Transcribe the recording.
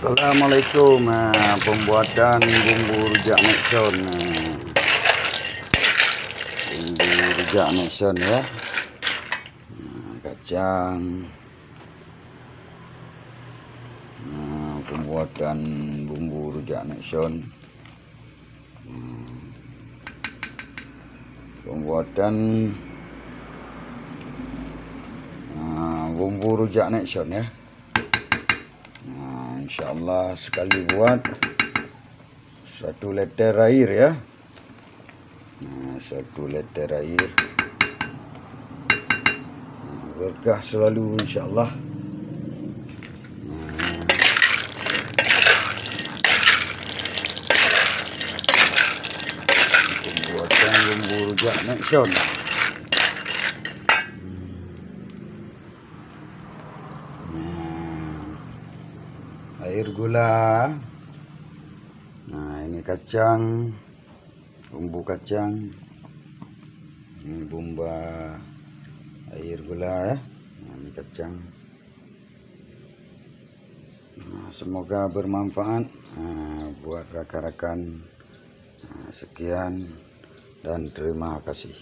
Assalamualaikum. Pembuatan bumbu rujak Nexon. Bumbu rujak Nexon ya. Kacang. Pembuatan bumbu rujak Nexon. Pembuatan bumbu rujak Nexon ya. InsyaAllah sekali buat 1 liter air ya. 1 liter air. Berkah selalu insyaAllah. Pembuatan bumbu rujak Nexon. Air gula. Ini kacang, bumbu kacang. Ini bumbu air gula ya. Ini kacang. Semoga bermanfaat buat rakan-rakan. Sekian dan terima kasih.